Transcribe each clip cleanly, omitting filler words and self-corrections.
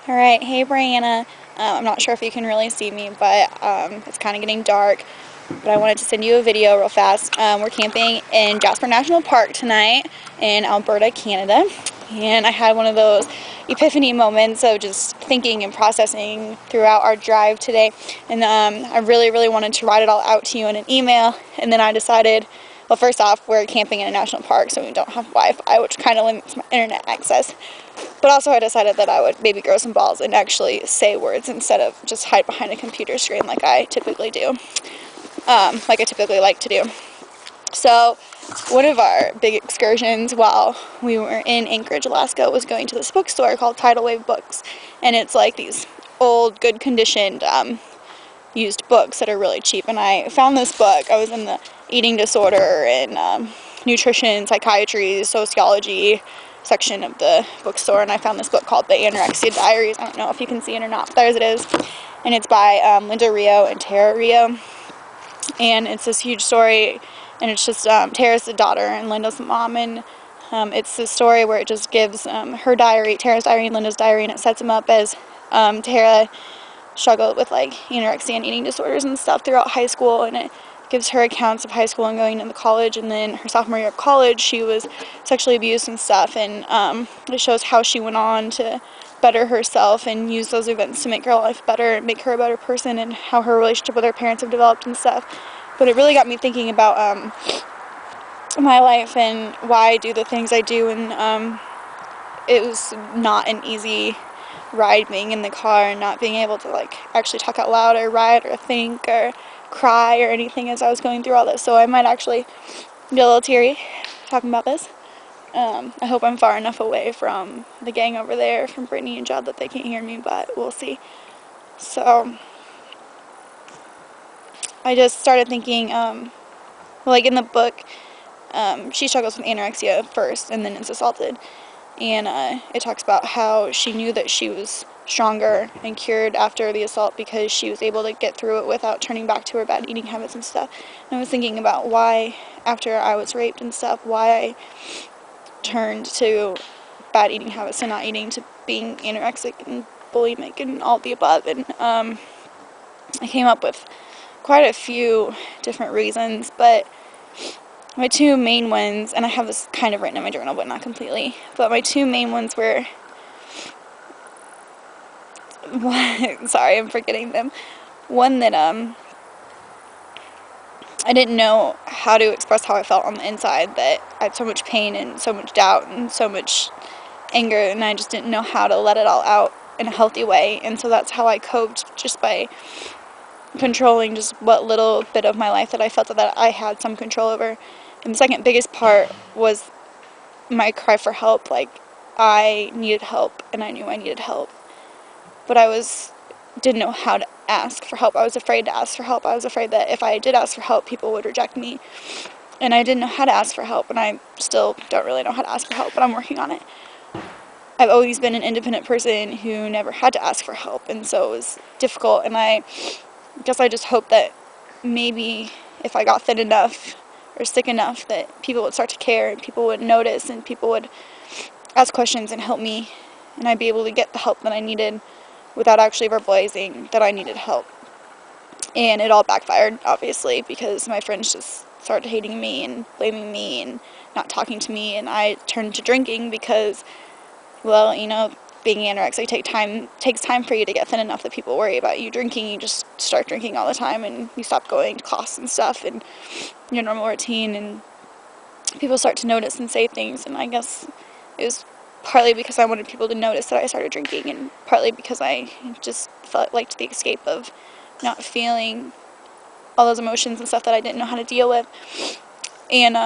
Alright, hey Bryana. I'm not sure if you can really see me, but it's kind of getting dark. But I wanted to send you a video real fast. We're camping in Jasper National Park tonight in Alberta, Canada. And I had one of those epiphany moments of just thinking and processing throughout our drive today. And I really, really wanted to write it all out to you in an email. And then I decided, well, first off, we're camping in a national park, so we don't have Wi-Fi, which kind of limits my internet access. But also I decided that I would maybe grow some balls and actually say words instead of just hide behind a computer screen like I typically do. Like I typically like to do. So one of our big excursions while we were in Anchorage, Alaska, was going to this bookstore called Tidal Wave Books. And it's like these old, good conditioned used books that are really cheap. And I found this book. I was in the eating disorder and nutrition, psychiatry, sociology section of the bookstore, and I found this book called The Anorexia Diaries. I don't know if you can see it or not, but there it is. And it's by Linda Rio and Tara Rio. And it's this huge story, and it's just Tara's the daughter and Linda's the mom, and it's a story where it just gives her diary, Tara's diary and Linda's diary, and it sets them up as Tara struggled with like anorexia and eating disorders and stuff throughout high school, and it gives her accounts of high school and going into college, and then her sophomore year of college she was sexually abused and stuff, and it shows how she went on to better herself and use those events to make her life better and make her a better person, and how her relationship with her parents have developed and stuff. But it really got me thinking about my life and why I do the things I do, and it was not an easy ride being in the car and not being able to like actually talk out loud or write or think or cry or anything as I was going through all this. So I might actually get a little teary talking about this. I hope I'm far enough away from the gang over there, from Brittany and Judd, that they can't hear me, but we'll see. So I just started thinking, like in the book, she struggles with anorexia first and then is assaulted. And it talks about how she knew that she was stronger and cured after the assault because she was able to get through it without turning back to her bad eating habits and stuff. And I was thinking about why, after I was raped and stuff, why I turned to bad eating habits and not eating, to being anorexic and bulimic and all the above. And I came up with quite a few different reasons, but my two main ones, and I have this kind of written in my journal, but not completely, but my two main ones were, sorry, I'm forgetting them. One that, I didn't know how to express how I felt on the inside, that I had so much pain and so much doubt and so much anger, and I just didn't know how to let it all out in a healthy way, and so that's how I coped, just by controlling just what little bit of my life that I felt that I had some control over. And the second biggest part was my cry for help. Like, I needed help, and I knew I needed help, but didn't know how to ask for help. I was afraid to ask for help. I was afraid that if I did ask for help, people would reject me, and I didn't know how to ask for help, and I still don't really know how to ask for help, but I'm working on it. I've always been an independent person who never had to ask for help, and so it was difficult, and I guess I just hoped that maybe if I got thin enough or sick enough that people would start to care and people would notice and people would ask questions and help me, and I'd be able to get the help that I needed without actually verbalizing that I needed help. And it all backfired, obviously, because my friends just started hating me and blaming me and not talking to me, and I turned to drinking because, well, you know, being anorexic takes time for you to get thin enough that people worry about you drinking. You just start drinking all the time, and you stop going to class and stuff and your normal routine, and people start to notice and say things. And I guess it was partly because I wanted people to notice that I started drinking, and partly because I just liked the escape of not feeling all those emotions and stuff that I didn't know how to deal with. And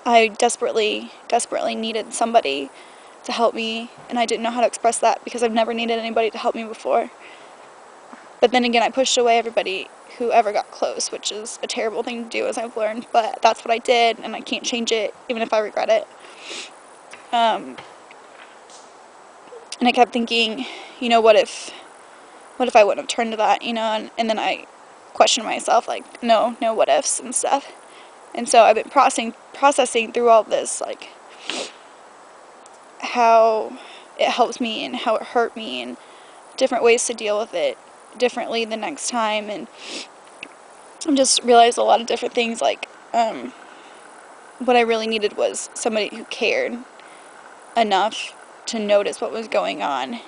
I desperately needed somebody to help me, and I didn't know how to express that because I've never needed anybody to help me before. But then again, I pushed away everybody who ever got close, which is a terrible thing to do, as I've learned, but that's what I did, and I can't change it, even if I regret it. And I kept thinking, you know, what if I wouldn't have turned to that, you know, and then I questioned myself, like, no what ifs and stuff. And so I've been processing through all this, like, how it helped me and how it hurt me, and different ways to deal with it differently the next time. And I just realized a lot of different things, like what I really needed was somebody who cared enough to notice what was going on,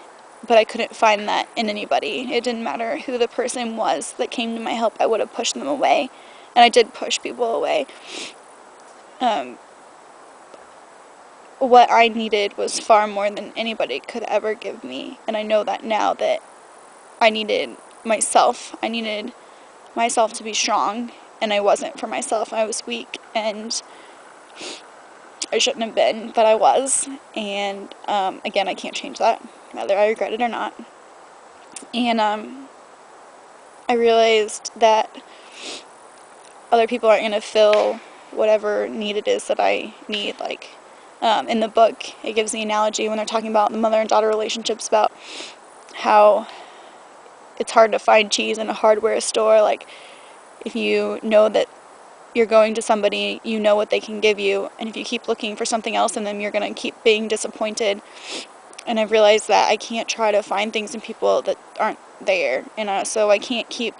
but I couldn't find that in anybody. It didn't matter who the person was that came to my help, I would have pushed them away, and I did push people away. What I needed was far more than anybody could ever give me, and I know that now, that I needed myself. I needed myself to be strong, and I wasn't for myself. I was weak, and I shouldn't have been, but I was. And again, I can't change that, whether I regret it or not. And I realized that other people aren't going to fill whatever need it is that I need. Like in the book, it gives the analogy when they're talking about the mother and daughter relationships, about how it's hard to find cheese in a hardware store. Like, if you know that you're going to somebody, you know what they can give you, and if you keep looking for something else in them, you're going to keep being disappointed. And I've realized that I can't try to find things in people that aren't there, and so I can't keep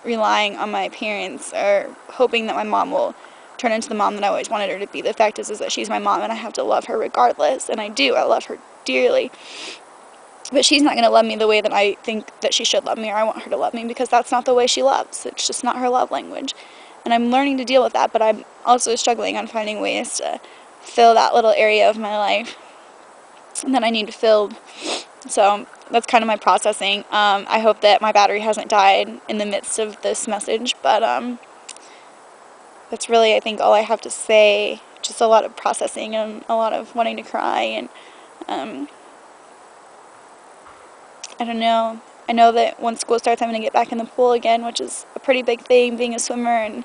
relying on my parents or hoping that my mom will turn into the mom that I always wanted her to be. The fact is that she's my mom, and I have to love her regardless, and I do. I love her dearly. But she's not going to love me the way that I think that she should love me, or I want her to love me, because that's not the way she loves. It's just not her love language. And I'm learning to deal with that, but I'm also struggling on finding ways to fill that little area of my life that I need filled. So that's kind of my processing. I hope that my battery hasn't died in the midst of this message, but that's really, I think, all I have to say. Just a lot of processing and a lot of wanting to cry, and I don't know. I know that once school starts, I'm going to get back in the pool again, which is a pretty big thing, being a swimmer, and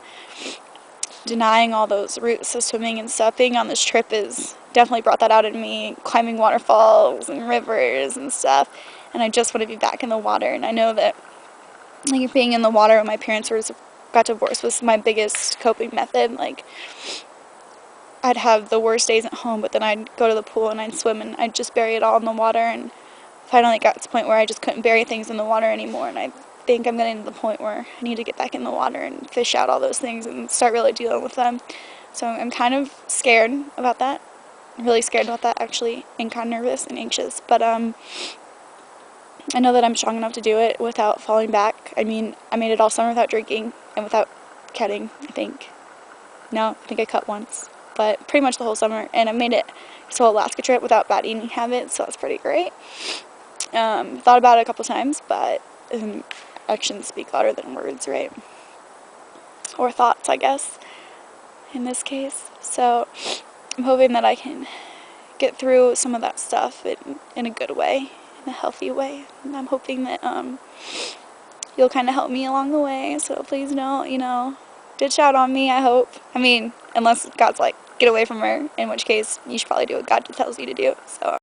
denying all those routes of swimming and stuff. Being on this trip has definitely brought that out in me, climbing waterfalls and rivers and stuff, and I just want to be back in the water. And I know that, like, being in the water when my parents got divorced was my biggest coping method. Like, I'd have the worst days at home, but then I'd go to the pool and I'd swim, and I'd just bury it all in the water, and finally got to the point where I just couldn't bury things in the water anymore. And I think I'm getting to the point where I need to get back in the water and fish out all those things and start really dealing with them. So I'm kind of scared about that. I'm really scared about that, actually, and kind of nervous and anxious. But I know that I'm strong enough to do it without falling back. I mean, I made it all summer without drinking and without cutting, I think. No, I think I cut once, but pretty much the whole summer. And I made it this whole Alaska trip without bad eating habits, so that's pretty great. Thought about it a couple times, but actions speak louder than words, right? Or thoughts, I guess, in this case. So I'm hoping that I can get through some of that stuff in a good way, in a healthy way. And I'm hoping that you'll kind of help me along the way. So please don't, ditch out on me, I hope. I mean, unless God's like, get away from her, in which case you should probably do what God tells you to do. So